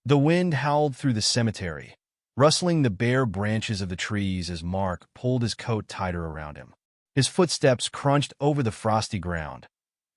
The wind howled through the cemetery, rustling the bare branches of the trees as Mark pulled his coat tighter around him. His footsteps crunched over the frosty ground,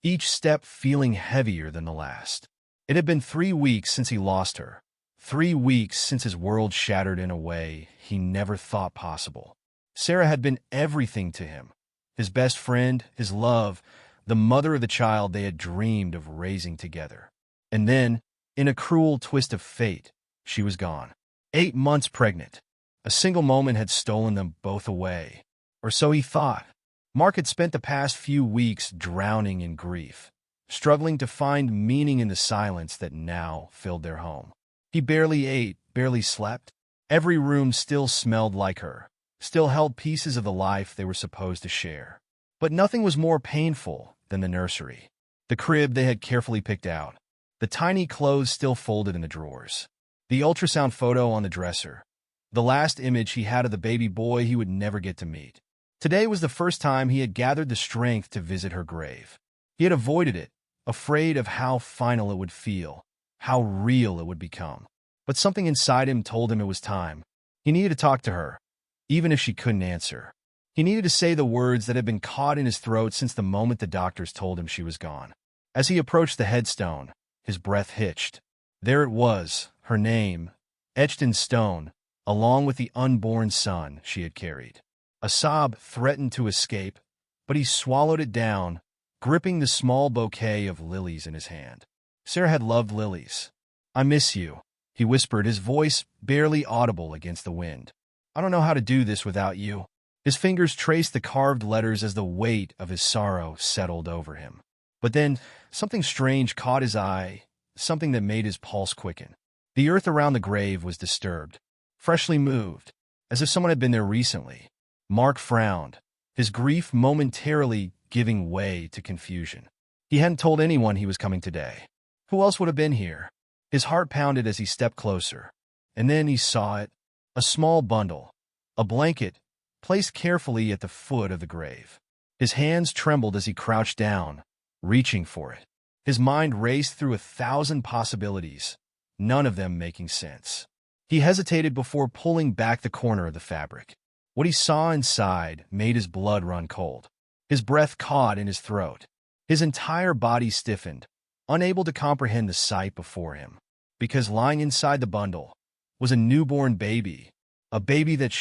each step feeling heavier than the last. It had been 3 weeks since he lost her, 3 weeks since his world shattered in a way he never thought possible. Sarah had been everything to him, his best friend, his love, the mother of the child they had dreamed of raising together. And then, in a cruel twist of fate, she was gone. 8 months pregnant. A single moment had stolen them both away. Or so he thought. Mark had spent the past few weeks drowning in grief, struggling to find meaning in the silence that now filled their home. He barely ate, barely slept. Every room still smelled like her, still held pieces of the life they were supposed to share. But nothing was more painful than the nursery, the crib they had carefully picked out, the tiny clothes still folded in the drawers, the ultrasound photo on the dresser, the last image he had of the baby boy he would never get to meet. Today was the first time he had gathered the strength to visit her grave. He had avoided it, afraid of how final it would feel, how real it would become. But something inside him told him it was time. He needed to talk to her, even if she couldn't answer. He needed to say the words that had been caught in his throat since the moment the doctors told him she was gone. As he approached the headstone, his breath hitched. There it was, her name, etched in stone, along with the unborn son she had carried. A sob threatened to escape, but he swallowed it down, gripping the small bouquet of lilies in his hand. Sarah had loved lilies. "I miss you," he whispered, his voice barely audible against the wind. "I don't know how to do this without you." His fingers traced the carved letters as the weight of his sorrow settled over him. But then, something strange caught his eye, something that made his pulse quicken. The earth around the grave was disturbed, freshly moved, as if someone had been there recently. Mark frowned, his grief momentarily giving way to confusion. He hadn't told anyone he was coming today. Who else would have been here? His heart pounded as he stepped closer. And then he saw it, a small bundle, a blanket, placed carefully at the foot of the grave. His hands trembled as he crouched down, reaching for it. His mind raced through 1,000 possibilities, none of them making sense. He hesitated before pulling back the corner of the fabric. What he saw inside made his blood run cold. His breath caught in his throat. His entire body stiffened, unable to comprehend the sight before him. Because lying inside the bundle was a newborn baby, a baby that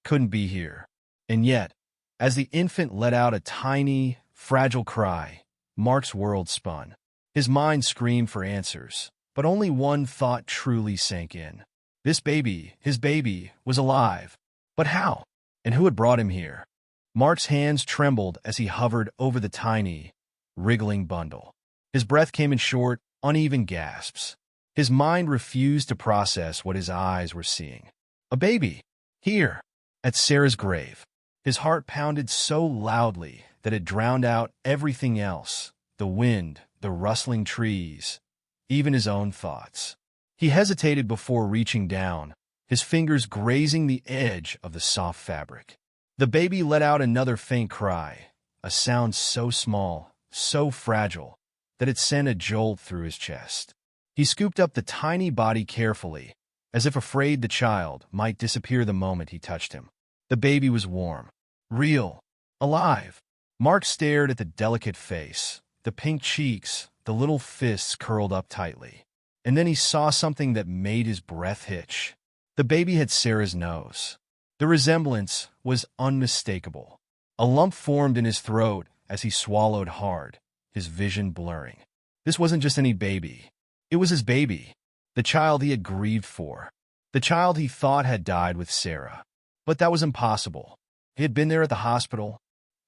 couldn't be here. And yet, as the infant let out a tiny, fragile cry, Mark's world spun. His mind screamed for answers, but only one thought truly sank in. This baby, his baby, was alive. But how? And who had brought him here? Mark's hands trembled as he hovered over the tiny, wriggling bundle. His breath came in short, uneven gasps. His mind refused to process what his eyes were seeing. A baby, here, at Sarah's grave. His heart pounded so loudly that it drowned out everything else, the wind, the rustling trees, even his own thoughts. He hesitated before reaching down, his fingers grazing the edge of the soft fabric. The baby let out another faint cry, a sound so small, so fragile, that it sent a jolt through his chest. He scooped up the tiny body carefully, as if afraid the child might disappear the moment he touched him. The baby was warm, real, alive. Mark stared at the delicate face, the pink cheeks, the little fists curled up tightly. And then he saw something that made his breath hitch. The baby had Sarah's nose. The resemblance was unmistakable. A lump formed in his throat as he swallowed hard, his vision blurring. This wasn't just any baby. It was his baby, the child he had grieved for, the child he thought had died with Sarah. But that was impossible. He had been there at the hospital.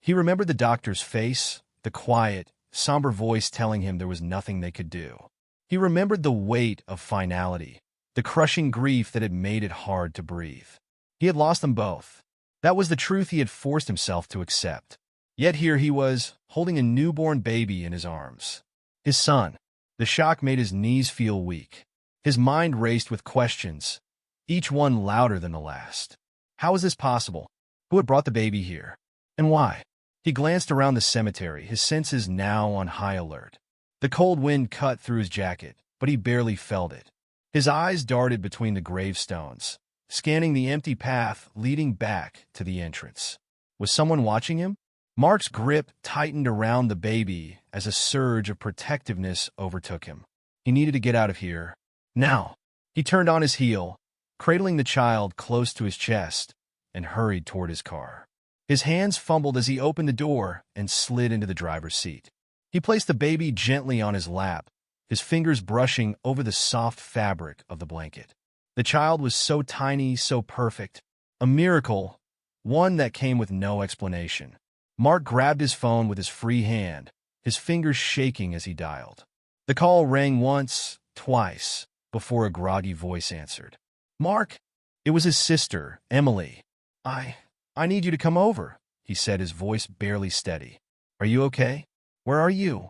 He remembered the doctor's face, the quiet, somber voice telling him there was nothing they could do. He remembered the weight of finality, the crushing grief that had made it hard to breathe. He had lost them both. That was the truth he had forced himself to accept. Yet here he was, holding a newborn baby in his arms. His son. The shock made his knees feel weak. His mind raced with questions, each one louder than the last. How was this possible? Who had brought the baby here? And why? He glanced around the cemetery, his senses now on high alert. The cold wind cut through his jacket, but he barely felt it. His eyes darted between the gravestones, scanning the empty path leading back to the entrance. Was someone watching him? Mark's grip tightened around the baby as a surge of protectiveness overtook him. He needed to get out of here. Now. He turned on his heel, cradling the child close to his chest, and hurried toward his car. His hands fumbled as he opened the door and slid into the driver's seat. He placed the baby gently on his lap, his fingers brushing over the soft fabric of the blanket. The child was so tiny, so perfect. A miracle, one that came with no explanation. Mark grabbed his phone with his free hand, his fingers shaking as he dialed. The call rang once, twice, before a groggy voice answered. "Mark?" It was his sister, Emily. I need you to come over," he said, his voice barely steady. "Are you okay? Where are you?"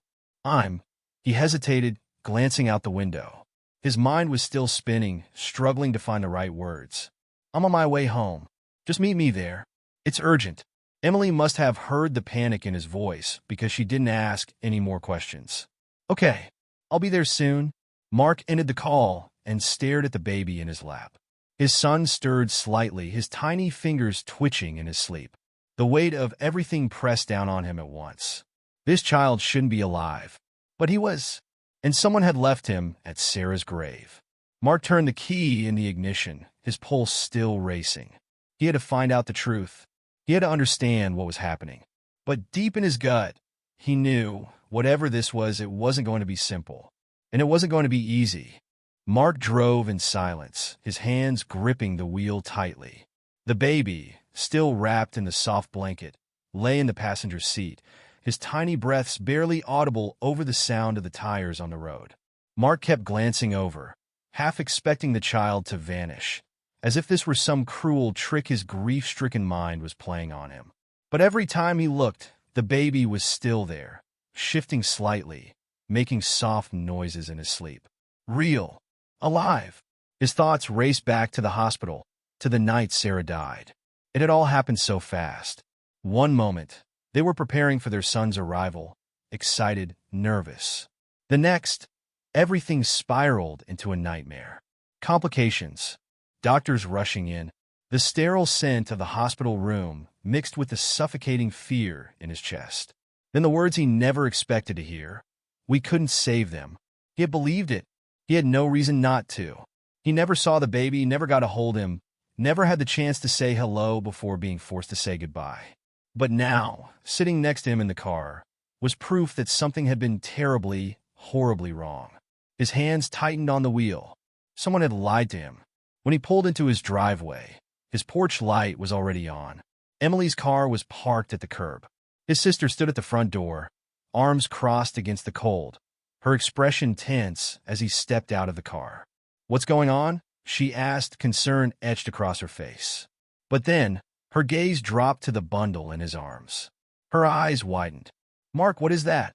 He hesitated, glancing out the window. His mind was still spinning, struggling to find the right words. "I'm on my way home. Just meet me there. It's urgent." Emily must have heard the panic in his voice because she didn't ask any more questions. "Okay, I'll be there soon." Mark ended the call and stared at the baby in his lap. His son stirred slightly, his tiny fingers twitching in his sleep. The weight of everything pressed down on him at once. This child shouldn't be alive. But he was. And someone had left him at Sarah's grave. Mark turned the key in the ignition, his pulse still racing. He had to find out the truth. He had to understand what was happening. But deep in his gut, he knew, whatever this was, it wasn't going to be simple. And it wasn't going to be easy. Mark drove in silence, his hands gripping the wheel tightly. The baby, still wrapped in the soft blanket, lay in the passenger seat, his tiny breaths barely audible over the sound of the tires on the road. Mark kept glancing over, half expecting the child to vanish, as if this were some cruel trick his grief-stricken mind was playing on him. But every time he looked, the baby was still there, shifting slightly, making soft noises in his sleep. Real. Alive. His thoughts raced back to the hospital, to the night Sarah died. It had all happened so fast. One moment, they were preparing for their son's arrival, excited, nervous. The next, everything spiraled into a nightmare. Complications. Doctors rushing in. The sterile scent of the hospital room mixed with the suffocating fear in his chest. Then the words he never expected to hear. We couldn't save them. He had believed it. He had no reason not to. He never saw the baby, never got to hold him, never had the chance to say hello before being forced to say goodbye. But now, sitting next to him in the car, was proof that something had been terribly, horribly wrong. His hands tightened on the wheel. Someone had lied to him. When he pulled into his driveway, his porch light was already on. Emily's car was parked at the curb. His sister stood at the front door, arms crossed against the cold, her expression tense as he stepped out of the car. "What's going on?" she asked, concern etched across her face. But then, her gaze dropped to the bundle in his arms. Her eyes widened. "Mark, what is that?"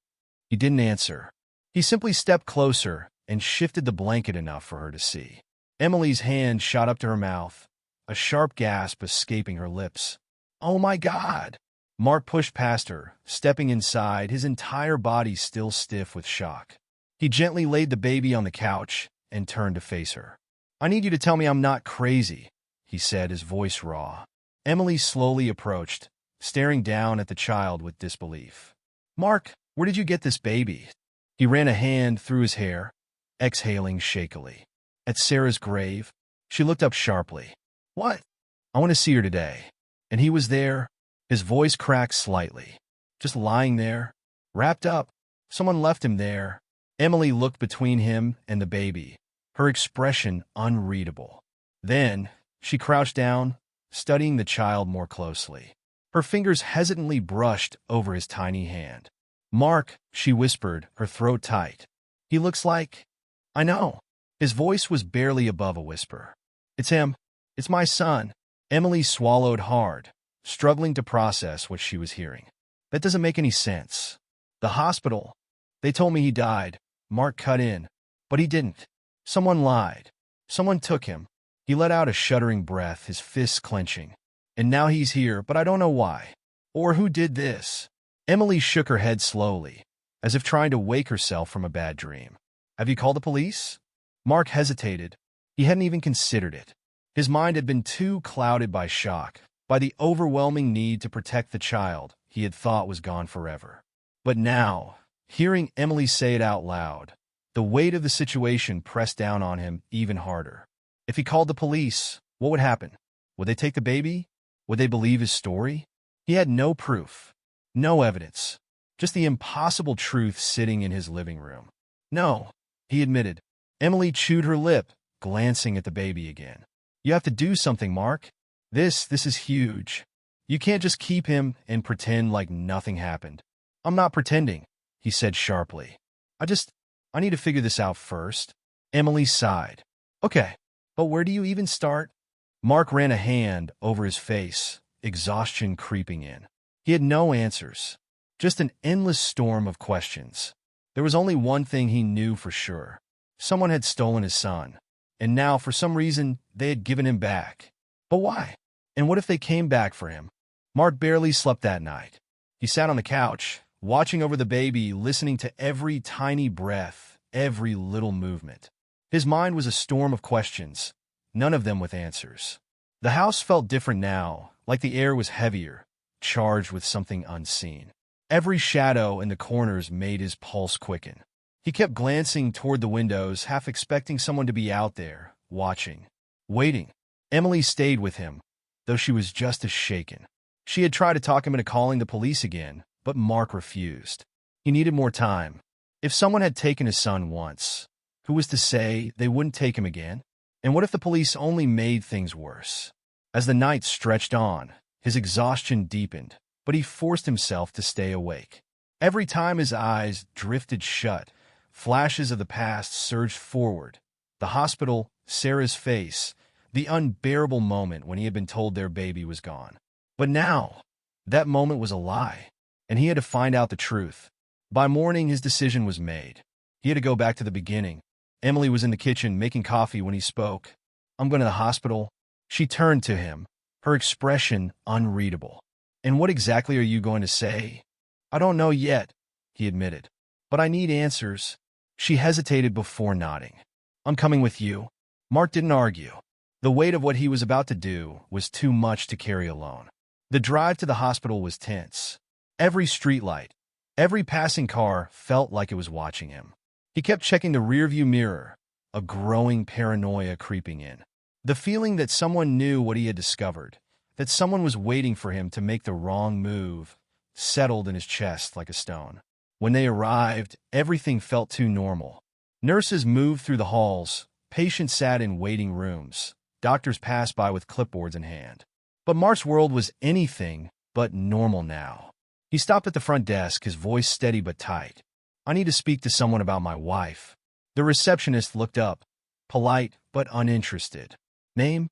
He didn't answer. He simply stepped closer and shifted the blanket enough for her to see. Emily's hand shot up to her mouth, a sharp gasp escaping her lips. "Oh my God!" Mark pushed past her, stepping inside, his entire body still stiff with shock. He gently laid the baby on the couch and turned to face her. "I need you to tell me I'm not crazy," he said, his voice raw. Emily slowly approached, staring down at the child with disbelief. "Mark, where did you get this baby?" He ran a hand through his hair, exhaling shakily. "At Sarah's grave." She looked up sharply. "What?" "I want to see her today." And he was there. His voice cracked slightly. "Just lying there, wrapped up. Someone left him there." Emily looked between him and the baby, her expression unreadable. Then, she crouched down, studying the child more closely. Her fingers hesitantly brushed over his tiny hand. "Mark," she whispered, her throat tight. "He looks like—" "I know." His voice was barely above a whisper. "It's him. It's my son." Emily swallowed hard, struggling to process what she was hearing. "That doesn't make any sense. The hospital. They told me he died." Mark cut in. "But he didn't. Someone lied. Someone took him." He let out a shuddering breath, his fists clenching. "And now he's here, but I don't know why. Or who did this." Emily shook her head slowly, as if trying to wake herself from a bad dream. "Have you called the police?" Mark hesitated, He hadn't even considered it. His mind had been too clouded by shock, by the overwhelming need to protect the child he had thought was gone forever. But now, hearing Emily say it out loud, the weight of the situation pressed down on him even harder. If he called the police, what would happen? Would they take the baby? Would they believe his story? He had no proof, no evidence, just the impossible truth sitting in his living room. No, he admitted. Emily chewed her lip, glancing at the baby again. You have to do something, Mark. This is huge. You can't just keep him and pretend like nothing happened. I'm not pretending, he said sharply. I need to figure this out first. Emily sighed. Okay, but where do you even start? Mark ran a hand over his face, exhaustion creeping in. He had no answers, just an endless storm of questions. There was only one thing he knew for sure. Someone had stolen his son, and now, for some reason, they had given him back. But why? And what if they came back for him? Mark barely slept that night. He sat on the couch, watching over the baby, listening to every tiny breath, every little movement. His mind was a storm of questions, none of them with answers. The house felt different now, like the air was heavier, charged with something unseen. Every shadow in the corners made his pulse quicken. He kept glancing toward the windows, half expecting someone to be out there, watching, waiting. Emily stayed with him, though she was just as shaken. She had tried to talk him into calling the police again, but Mark refused. He needed more time. If someone had taken his son once, who was to say they wouldn't take him again? And what if the police only made things worse? As the night stretched on, his exhaustion deepened, but he forced himself to stay awake. Every time his eyes drifted shut, flashes of the past surged forward. The hospital, Sarah's face, the unbearable moment when he had been told their baby was gone. But now, that moment was a lie, and he had to find out the truth. By morning, his decision was made. He had to go back to the beginning. Emily was in the kitchen making coffee when he spoke. I'm going to the hospital. She turned to him, her expression unreadable. And what exactly are you going to say? I don't know yet, he admitted. But I need answers. She hesitated before nodding. I'm coming with you. Mark didn't argue. The weight of what he was about to do was too much to carry alone. The drive to the hospital was tense. Every streetlight, every passing car felt like it was watching him. He kept checking the rearview mirror, a growing paranoia creeping in. The feeling that someone knew what he had discovered, that someone was waiting for him to make the wrong move, settled in his chest like a stone. When they arrived, everything felt too normal. Nurses moved through the halls, patients sat in waiting rooms, doctors passed by with clipboards in hand. But Mark's world was anything but normal now. He stopped at the front desk, his voice steady but tight. I need to speak to someone about my wife. The receptionist looked up, polite but uninterested. Name?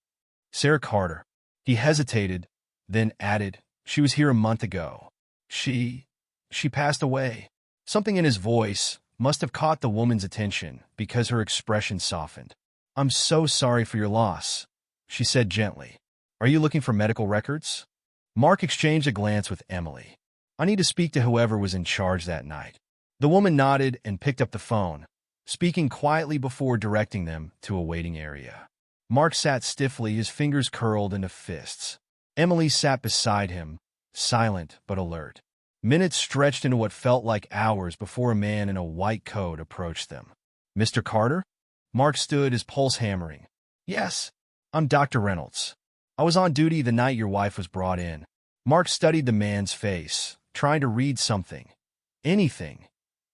Sarah Carter. He hesitated, then added, she was here a month ago. She passed away. Something in his voice must have caught the woman's attention because her expression softened. I'm so sorry for your loss, she said gently. Are you looking for medical records? Mark exchanged a glance with Emily. I need to speak to whoever was in charge that night. The woman nodded and picked up the phone, speaking quietly before directing them to a waiting area. Mark sat stiffly, his fingers curled into fists. Emily sat beside him, silent but alert. Minutes stretched into what felt like hours before a man in a white coat approached them. Mr. Carter? Mark stood, his pulse hammering. Yes, I'm Dr. Reynolds. I was on duty the night your wife was brought in. Mark studied the man's face, trying to read something, anything,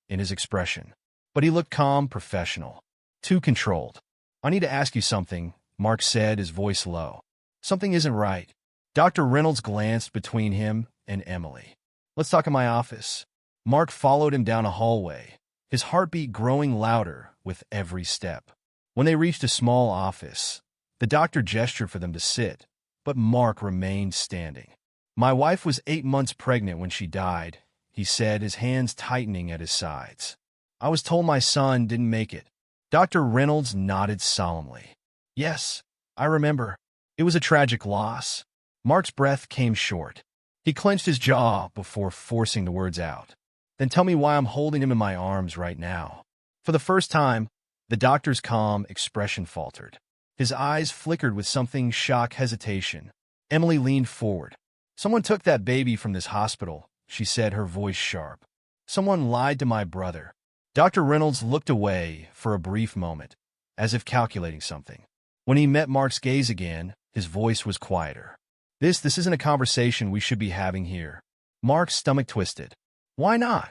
in his expression. But he looked calm, professional, too controlled. I need to ask you something, Mark said, his voice low. Something isn't right. Dr. Reynolds glanced between him and Emily. Let's talk in my office. Mark followed him down a hallway, his heartbeat growing louder with every step. When they reached a small office, the doctor gestured for them to sit, but Mark remained standing. My wife was 8 months pregnant when she died, he said, his hands tightening at his sides. I was told my son didn't make it. Dr. Reynolds nodded solemnly. Yes, I remember. It was a tragic loss. Mark's breath came short. He clenched his jaw before forcing the words out. Then tell me why I'm holding him in my arms right now. For the first time, the doctor's calm expression faltered. His eyes flickered with something shock hesitation. Emily leaned forward. "Someone took that baby from this hospital," she said, her voice sharp. "Someone lied to my brother." Dr. Reynolds looked away for a brief moment, as if calculating something. When he met Mark's gaze again, his voice was quieter. This isn't a conversation we should be having here." Mark's stomach twisted. "Why not?"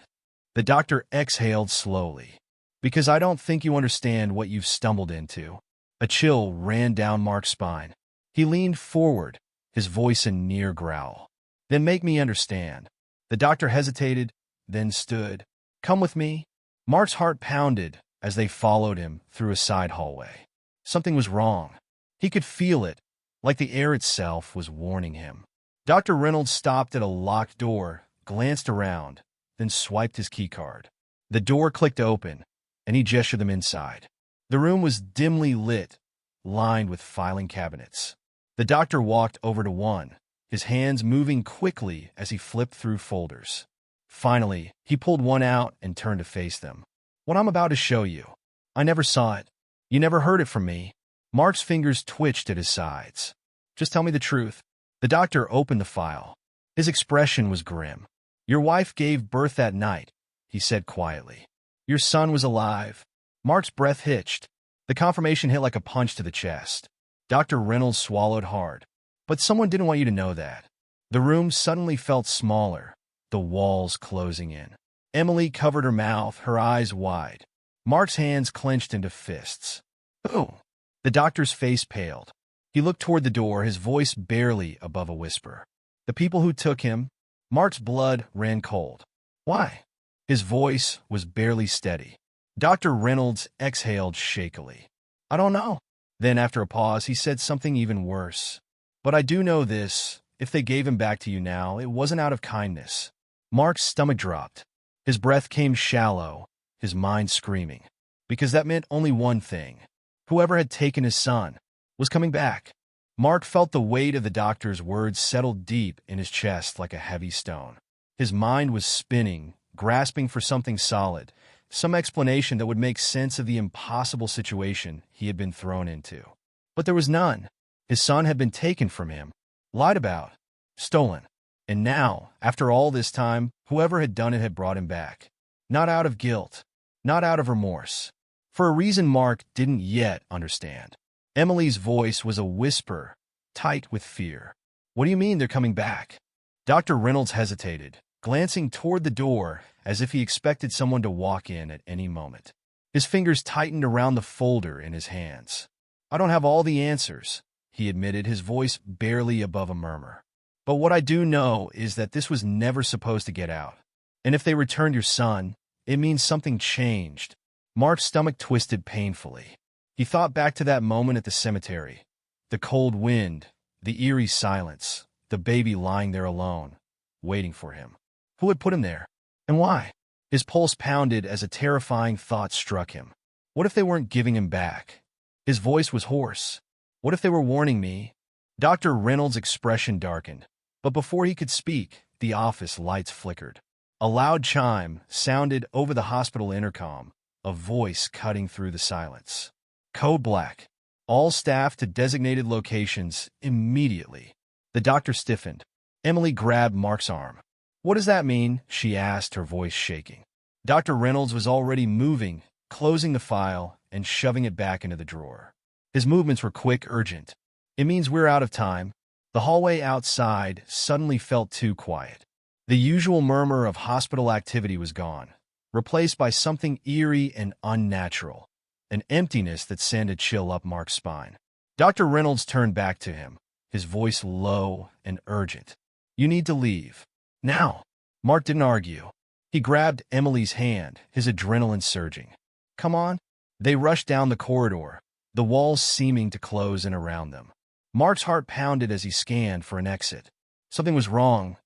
The doctor exhaled slowly. "Because I don't think you understand what you've stumbled into." A chill ran down Mark's spine. He leaned forward, his voice a near growl. "Then make me understand." The doctor hesitated, then stood. "Come with me." Mark's heart pounded as they followed him through a side hallway. Something was wrong. He could feel it, like the air itself was warning him. Dr. Reynolds stopped at a locked door, glanced around, then swiped his keycard. The door clicked open, and he gestured them inside. The room was dimly lit, lined with filing cabinets. The doctor walked over to one, his hands moving quickly as he flipped through folders. Finally, he pulled one out and turned to face them. "What I'm about to show you. I never saw it. You never heard it from me." Mark's fingers twitched at his sides. "Just tell me the truth." The doctor opened the file. His expression was grim. "Your wife gave birth that night," he said quietly. "Your son was alive." Mark's breath hitched. The confirmation hit like a punch to the chest. Dr. Reynolds swallowed hard. "But someone didn't want you to know that." The room suddenly felt smaller, the walls closing in. Emily covered her mouth, her eyes wide. Mark's hands clenched into fists. "Who?" The doctor's face paled. He looked toward the door, his voice barely above a whisper. "The people who took him." Mark's blood ran cold. "Why?" His voice was barely steady. Dr. Reynolds exhaled shakily. "I don't know." Then, after a pause, he said something even worse. "But I do know this. If they gave him back to you now, it wasn't out of kindness." Mark's stomach dropped. His breath came shallow, his mind screaming. Because that meant only one thing. Whoever had taken his son was coming back. Mark felt the weight of the doctor's words settle deep in his chest like a heavy stone. His mind was spinning, grasping for something solid, some explanation that would make sense of the impossible situation he had been thrown into. But there was none. His son had been taken from him, lied about, stolen. And now, after all this time, whoever had done it had brought him back. Not out of guilt, not out of remorse. For a reason Mark didn't yet understand. Emily's voice was a whisper, tight with fear. "What do you mean they're coming back?" Dr. Reynolds hesitated, glancing toward the door as if he expected someone to walk in at any moment. His fingers tightened around the folder in his hands. "I don't have all the answers," he admitted, his voice barely above a murmur. "But what I do know is that this was never supposed to get out. And if they returned your son, it means something changed." Mark's stomach twisted painfully. He thought back to that moment at the cemetery. The cold wind, the eerie silence, the baby lying there alone, waiting for him. Who had put him there? And why? His pulse pounded as a terrifying thought struck him. What if they weren't giving him back? His voice was hoarse. What if they were warning me? Dr. Reynolds' expression darkened. But before he could speak, the office lights flickered. A loud chime sounded over the hospital intercom, a voice cutting through the silence. "Code Black. All staff to designated locations immediately." The doctor stiffened. Emily grabbed Mark's arm. "What does that mean?" she asked, her voice shaking. Dr. Reynolds was already moving, closing the file and shoving it back into the drawer. His movements were quick, urgent. "It means we're out of time." The hallway outside suddenly felt too quiet. The usual murmur of hospital activity was gone, replaced by something eerie and unnatural, an emptiness that sent a chill up Mark's spine. Dr. Reynolds turned back to him, his voice low and urgent. "You need to leave. Now." Mark didn't argue. He grabbed Emily's hand, his adrenaline surging. "Come on." They rushed down the corridor, the walls seeming to close in around them. Mark's heart pounded as he scanned for an exit. Something was wrong,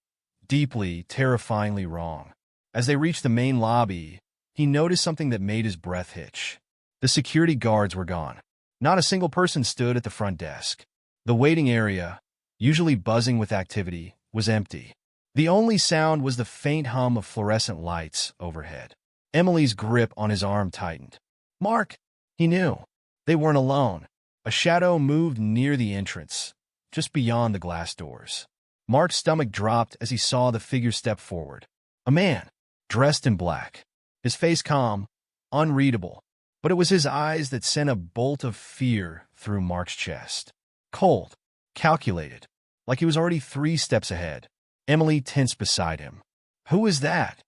deeply, terrifyingly wrong. As they reached the main lobby, he noticed something that made his breath hitch. The security guards were gone. Not a single person stood at the front desk. The waiting area, usually buzzing with activity, was empty. The only sound was the faint hum of fluorescent lights overhead. Emily's grip on his arm tightened. "Mark!" He knew. They weren't alone. A shadow moved near the entrance, just beyond the glass doors. Mark's stomach dropped as he saw the figure step forward. A man, dressed in black. His face calm, unreadable, but it was his eyes that sent a bolt of fear through Mark's chest. Cold, calculated, like he was already 3 steps ahead. Emily tensed beside him. Who is that?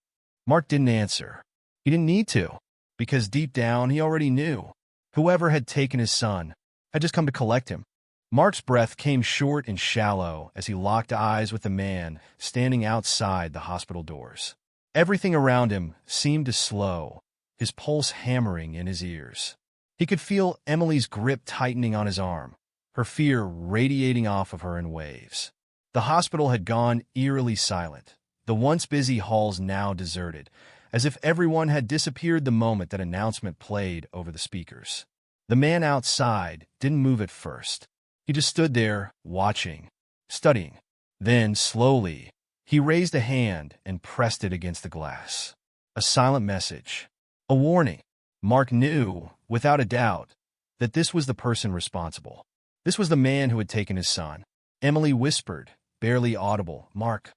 Mark didn't answer. He didn't need to, because deep down he already knew. Whoever had taken his son had just come to collect him. Mark's breath came short and shallow as he locked eyes with the man standing outside the hospital doors. Everything around him seemed to slow, his pulse hammering in his ears. He could feel Emily's grip tightening on his arm, her fear radiating off of her in waves. The hospital had gone eerily silent, the once busy halls now deserted, as if everyone had disappeared the moment that announcement played over the speakers. The man outside didn't move at first. He just stood there, watching, studying. Then, slowly, he raised a hand and pressed it against the glass. A silent message. A warning. Mark knew, without a doubt, that this was the person responsible. This was the man who had taken his son. Emily whispered, barely audible, "Mark,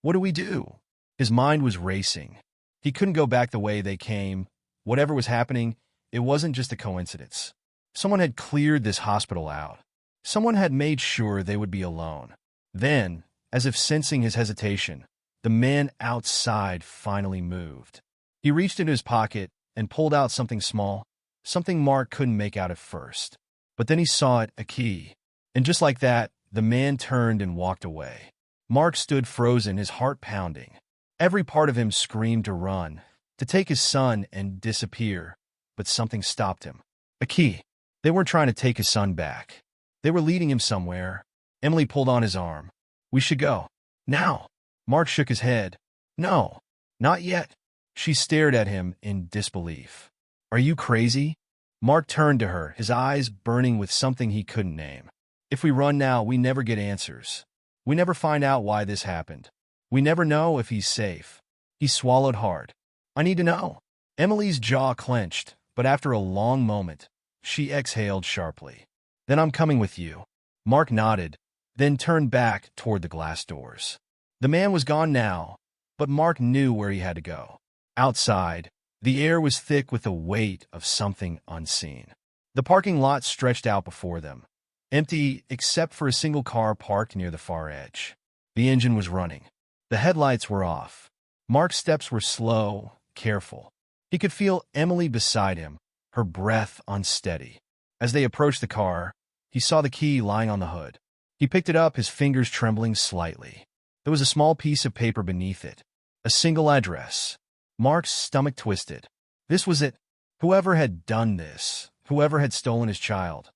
what do we do?" His mind was racing. He couldn't go back the way they came. Whatever was happening, it wasn't just a coincidence. Someone had cleared this hospital out. Someone had made sure they would be alone. Then, as if sensing his hesitation, the man outside finally moved. He reached into his pocket and pulled out something small, something Mark couldn't make out at first. But then he saw it, a key. And just like that, the man turned and walked away. Mark stood frozen, his heart pounding. Every part of him screamed to run, to take his son and disappear, but something stopped him. A key. They weren't trying to take his son back. They were leading him somewhere. Emily pulled on his arm. "We should go. Now." Mark shook his head. "No, not yet." She stared at him in disbelief. "Are you crazy?" Mark turned to her, his eyes burning with something he couldn't name. "If we run now, we never get answers. We never find out why this happened. We never know if he's safe." He swallowed hard. "I need to know." Emily's jaw clenched, but after a long moment, she exhaled sharply. "Then I'm coming with you." Mark nodded, then turned back toward the glass doors. The man was gone now, but Mark knew where he had to go. Outside, the air was thick with the weight of something unseen. The parking lot stretched out before them, empty except for a single car parked near the far edge. The engine was running. The headlights were off. Mark's steps were slow, careful. He could feel Emily beside him, her breath unsteady. As they approached the car, he saw the key lying on the hood. He picked it up, his fingers trembling slightly. There was a small piece of paper beneath it, a single address. Mark's stomach twisted. This was it. Whoever had done this, whoever had stolen his child,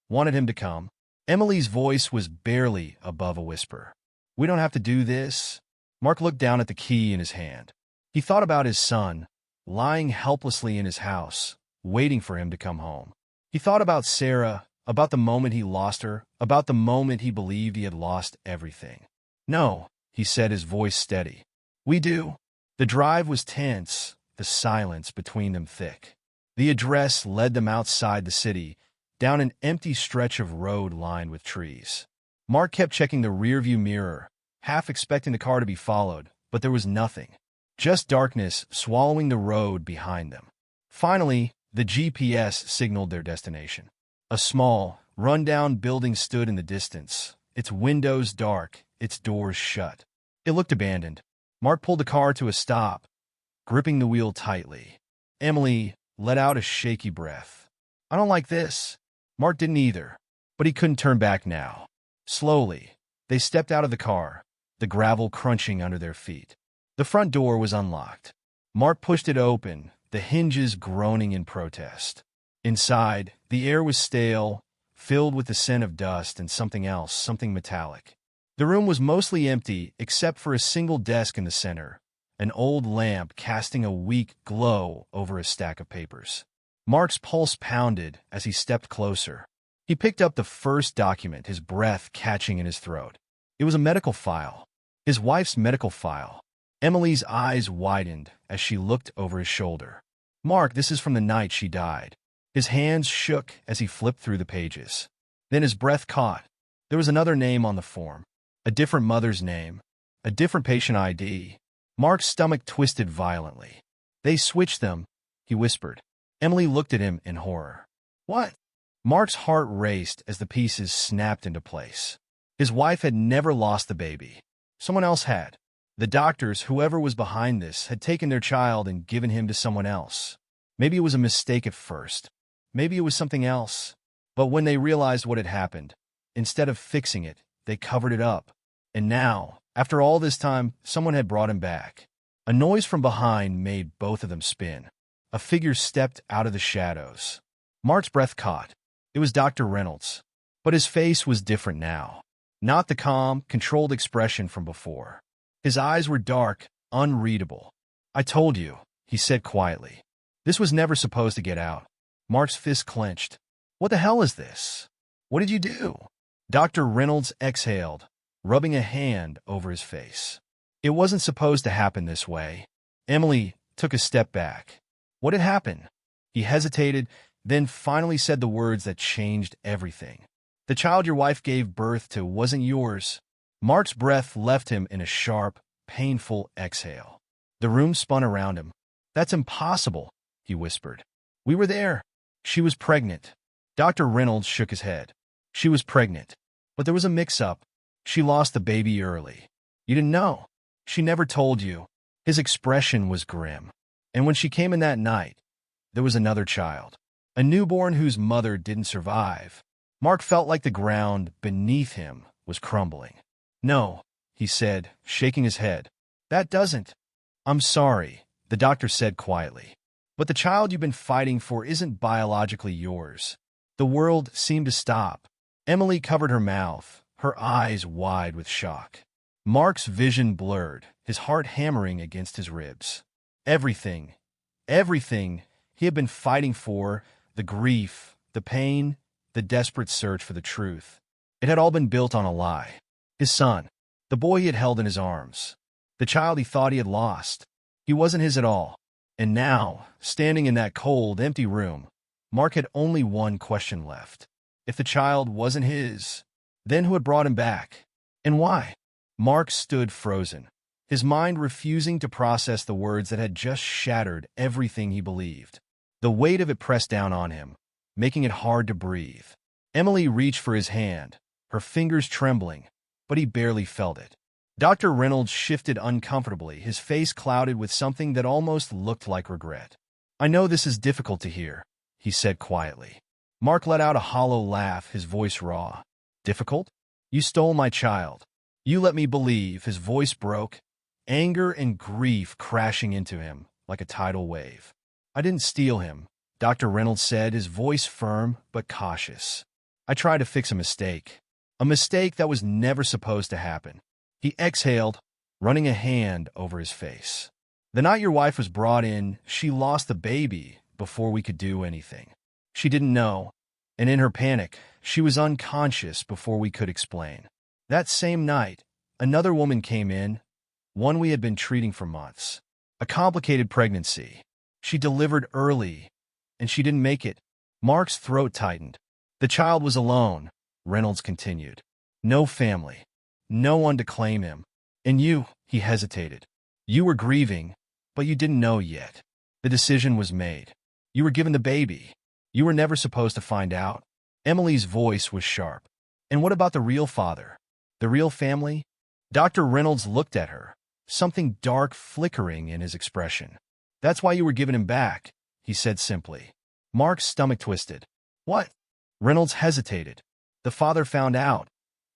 wanted him to come. Emily's voice was barely above a whisper. "We don't have to do this." Mark looked down at the key in his hand. He thought about his son, lying helplessly in his house, waiting for him to come home. He thought about Sarah, about the moment he lost her, about the moment he believed he had lost everything. "No," he said, his voice steady. "We do." The drive was tense, the silence between them thick. The address led them outside the city, down an empty stretch of road lined with trees. Mark kept checking the rearview mirror, half expecting the car to be followed, but there was nothing. Just darkness swallowing the road behind them. Finally, the GPS signaled their destination. A small, run-down building stood in the distance, its windows dark, its doors shut. It looked abandoned. Mark pulled the car to a stop, gripping the wheel tightly. Emily let out a shaky breath. "I don't like this." Mark didn't either, but he couldn't turn back now. Slowly, they stepped out of the car, the gravel crunching under their feet. The front door was unlocked. Mark pushed it open, the hinges groaning in protest. Inside, the air was stale, filled with the scent of dust and something else, something metallic. The room was mostly empty except for a single desk in the center, an old lamp casting a weak glow over a stack of papers. Mark's pulse pounded as he stepped closer. He picked up the first document, his breath catching in his throat. It was a medical file, his wife's medical file. Emily's eyes widened as she looked over his shoulder. "Mark, this is from the night she died. His hands shook as he flipped through the pages. Then his breath caught. There was another name on the form. A different mother's name. A different patient ID. Mark's stomach twisted violently. They switched them, he whispered. Emily looked at him in horror. What? Mark's heart raced as the pieces snapped into place. His wife had never lost the baby. Someone else had. The doctors, whoever was behind this, had taken their child and given him to someone else. Maybe it was a mistake at first. Maybe it was something else. But when they realized what had happened, instead of fixing it, they covered it up. And now, after all this time, someone had brought him back. A noise from behind made both of them spin. A figure stepped out of the shadows. Mark's breath caught. It was Dr. Reynolds. But his face was different now. Not the calm, controlled expression from before. His eyes were dark, unreadable. I told you, he said quietly. This was never supposed to get out. Mark's fist clenched. What the hell is this? What did you do? Dr. Reynolds exhaled, rubbing a hand over his face. It wasn't supposed to happen this way. Emily took a step back. What had happened? He hesitated, then finally said the words that changed everything. The child your wife gave birth to wasn't yours. Mark's breath left him in a sharp, painful exhale. The room spun around him. That's impossible, he whispered. We were there. She was pregnant. Dr. Reynolds shook his head. She was pregnant. But there was a mix-up. She lost the baby early. You didn't know. She never told you. His expression was grim. And when she came in that night, there was another child. A newborn whose mother didn't survive. Mark felt like the ground beneath him was crumbling. No, he said, shaking his head. That doesn't. I'm sorry, the doctor said quietly. But the child you've been fighting for isn't biologically yours. The world seemed to stop. Emily covered her mouth, her eyes wide with shock. Mark's vision blurred, his heart hammering against his ribs. Everything he had been fighting for, the grief, the pain, the desperate search for the truth. It had all been built on a lie. His son, the boy he had held in his arms, the child he thought he had lost. He wasn't his at all. And now, standing in that cold, empty room, Mark had only one question left. If the child wasn't his, then who had brought him back? And why? Mark stood frozen, his mind refusing to process the words that had just shattered everything he believed. The weight of it pressed down on him, making it hard to breathe. Emily reached for his hand, her fingers trembling, but he barely felt it. Dr. Reynolds shifted uncomfortably, his face clouded with something that almost looked like regret. I know this is difficult to hear, he said quietly. Mark let out a hollow laugh, his voice raw. Difficult? You stole my child. You let me believe. His voice broke, anger and grief crashing into him like a tidal wave. I didn't steal him, Dr. Reynolds said, his voice firm but cautious. I tried to fix a mistake that was never supposed to happen. He exhaled, running a hand over his face. The night your wife was brought in, she lost the baby before we could do anything. She didn't know, and in her panic, she was unconscious before we could explain. That same night, another woman came in, one we had been treating for months. A complicated pregnancy. She delivered early, and she didn't make it. Mark's throat tightened. The child was alone, Reynolds continued. No family. No one to claim him. And you, he hesitated. You were grieving, but you didn't know yet. The decision was made. You were given the baby. You were never supposed to find out. Emily's voice was sharp. And what about the real father? The real family? Dr. Reynolds looked at her, something dark flickering in his expression. That's why you were giving him back, he said simply. Mark's stomach twisted. What? Reynolds hesitated. The father found out,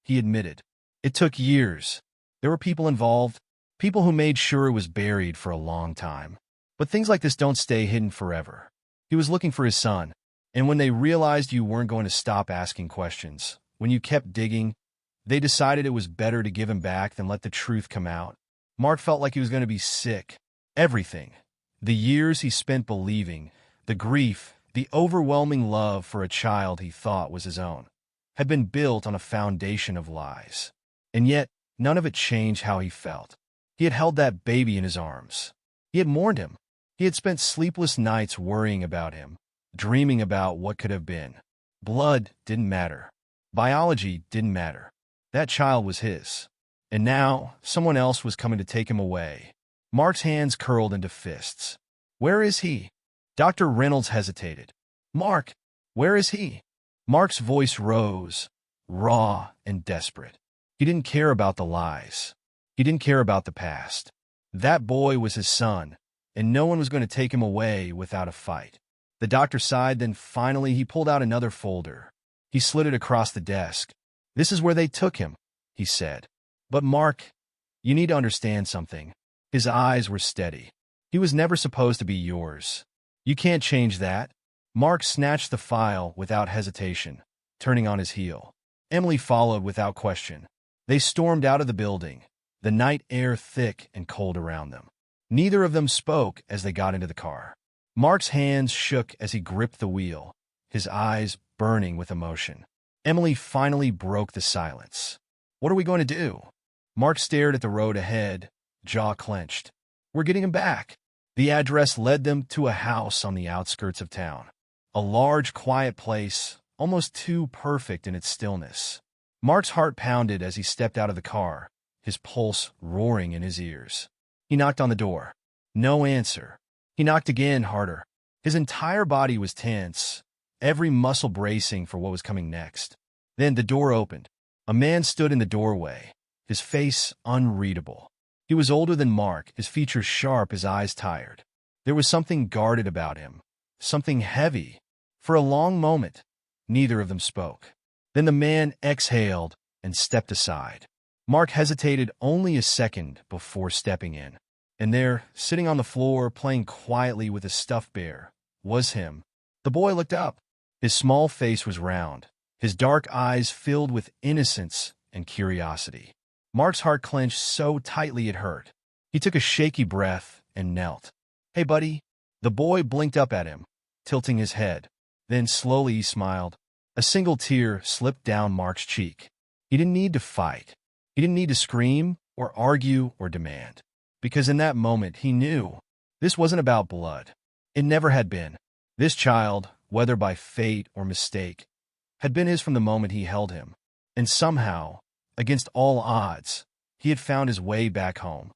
he admitted. It took years. There were people involved, people who made sure it was buried for a long time. But things like this don't stay hidden forever. He was looking for his son, and when they realized you weren't going to stop asking questions, when you kept digging, they decided it was better to give him back than let the truth come out. Mark felt like he was going to be sick. Everything. The years he spent believing, the grief, the overwhelming love for a child he thought was his own, had been built on a foundation of lies. And yet, none of it changed how he felt. He had held that baby in his arms. He had mourned him. He had spent sleepless nights worrying about him, dreaming about what could have been. Blood didn't matter. Biology didn't matter. That child was his. And now, someone else was coming to take him away. Mark's hands curled into fists. Where is he? Dr. Reynolds hesitated. Mark, where is he? Mark's voice rose, raw and desperate. He didn't care about the lies. He didn't care about the past. That boy was his son, and no one was going to take him away without a fight. The doctor sighed, then finally he pulled out another folder. He slid it across the desk. This is where they took him, he said. But Mark, you need to understand something. His eyes were steady. He was never supposed to be yours. You can't change that. Mark snatched the file without hesitation, turning on his heel. Emily followed without question. They stormed out of the building, the night air thick and cold around them. Neither of them spoke as they got into the car. Mark's hands shook as he gripped the wheel, his eyes burning with emotion. Emily finally broke the silence. What are we going to do? Mark stared at the road ahead, jaw clenched. We're getting him back. The address led them to a house on the outskirts of town. A large, quiet place, almost too perfect in its stillness. Mark's heart pounded as he stepped out of the car, his pulse roaring in his ears. He knocked on the door. No answer. He knocked again, harder. His entire body was tense, every muscle bracing for what was coming next. Then the door opened. A man stood in the doorway, his face unreadable. He was older than Mark, his features sharp, his eyes tired. There was something guarded about him, something heavy. For a long moment, neither of them spoke. Then the man exhaled and stepped aside. Mark hesitated only a second before stepping in. And there, sitting on the floor, playing quietly with a stuffed bear, was him. The boy looked up. His small face was round, his dark eyes filled with innocence and curiosity. Mark's heart clenched so tightly it hurt. He took a shaky breath and knelt. Hey, buddy. The boy blinked up at him, tilting his head. Then slowly he smiled. A single tear slipped down Mark's cheek. He didn't need to fight. He didn't need to scream or argue or demand. Because in that moment he knew this wasn't about blood. It never had been. This child, whether by fate or mistake, had been his from the moment he held him. And somehow, against all odds, he had found his way back home.